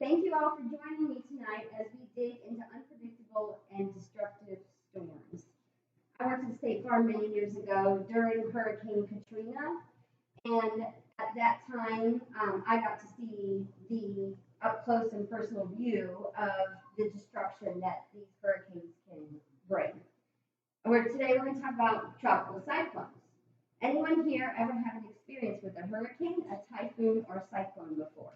Thank you all for joining me tonight as we dig into unpredictable and destructive storms. I worked at State Farm many years ago during Hurricane Katrina, and at that time, I got to see the up close and personal view of the destruction that these hurricanes can bring. Today we're going to talk about tropical cyclones. Anyone here ever have an experience with a hurricane, a typhoon, or a cyclone before?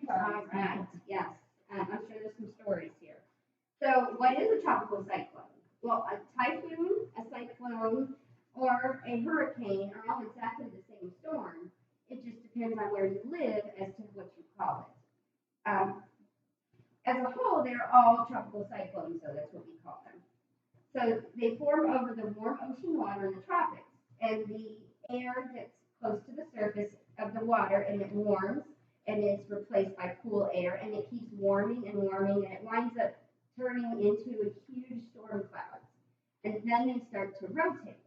All right, yes. I'm sure there's some stories here. So what is a tropical cyclone? Well, a typhoon, a cyclone, or a hurricane are all exactly the same storm. It just depends on where you live as to what you call it. As a whole, they're all tropical cyclones, so that's what we call them. So they form over the warm ocean water in the tropics, and the air gets close to the surface of the water, and it warms, and it's replaced by cool air, and it keeps warming, and it winds up turning into a huge storm cloud. And then they start to rotate.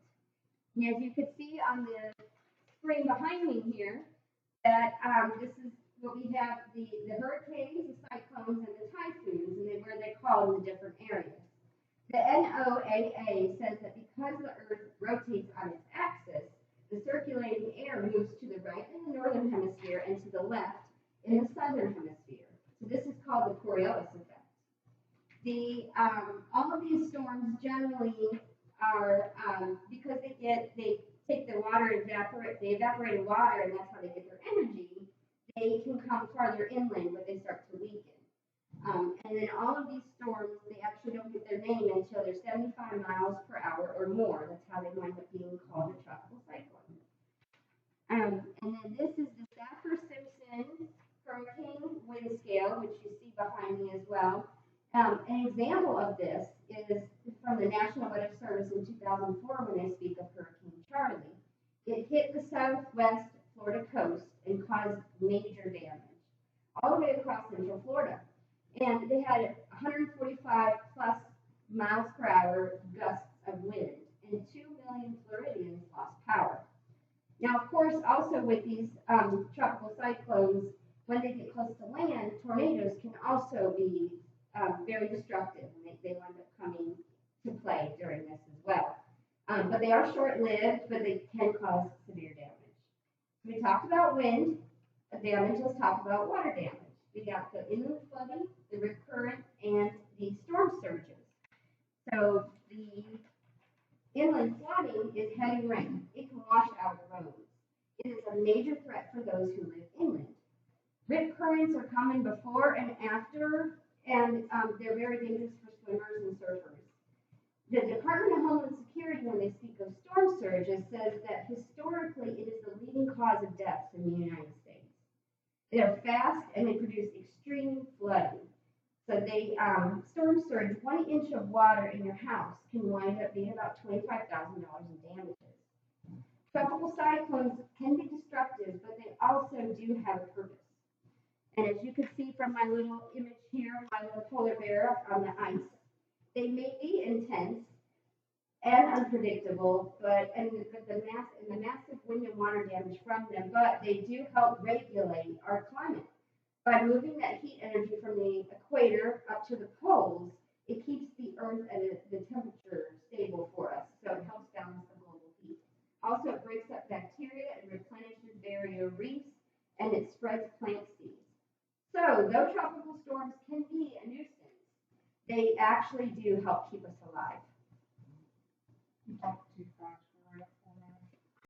And as you can see on the screen behind me here, that this is what we have, the hurricanes, the cyclones, and the typhoons, and where they're called in the different areas. The NOAA says that because the Earth rotates on its axis, the circulating air moves to the right in the northern hemisphere and to the left in the southern hemisphere. So this is called the Coriolis effect. All of these storms generally are because they take the water, they evaporate water, and that's how they get their energy. They can come farther inland, but they start to weaken. And then all of these storms, they actually don't get their name until they're 75 miles per hour or more. That's how they wind up being called a tropical cyclone. And then this is the Saffir-Simpson hurricane wind scale, which you see behind me as well. An example of this is from the National Weather Service in 2004 when they speak of Hurricane Charlie. It hit the southwest Florida coast and caused major damage all the way across central Florida. And they had 145 plus miles per hour gusts of wind, and 2 million Floridians lost power. Now, of course, also with these tropical cyclones, when they get close to land, tornadoes can also be very destructive, and they wind up coming to play during this as well. But they are short-lived, but they can cause severe damage. We talked about wind damage. Let's talk about water damage. We got the inland flooding, the recurrent, and the storm surges. So the inland flooding is heavy rain. It can wash out roads. It is a major threat for those who live inland. Rip currents are common before and after, and they're very dangerous for swimmers and surfers. The Department of Homeland Security, when they speak of storm surges, says that historically it is the leading cause of deaths in the United States. They're fast and they produce extreme flooding. So they storm surge, 1 inch of water in your house can wind up being about $25,000 in damages. Tropical cyclones can be destructive, but they also do have a purpose. And as you can see from my little image here, my little polar bear on the ice, they may be intense and unpredictable, and the massive wind and water damage from them, but they do help regulate our climate. By moving that heat energy from the equator up to the poles, it keeps the Earth at the temperature stable for us, so it helps balance the global heat. Also, it breaks up bacteria and replenishes barrier reefs, and it spreads plant seeds. So, though tropical storms can be a nuisance, they actually do help keep us alive. You talk too fast for it.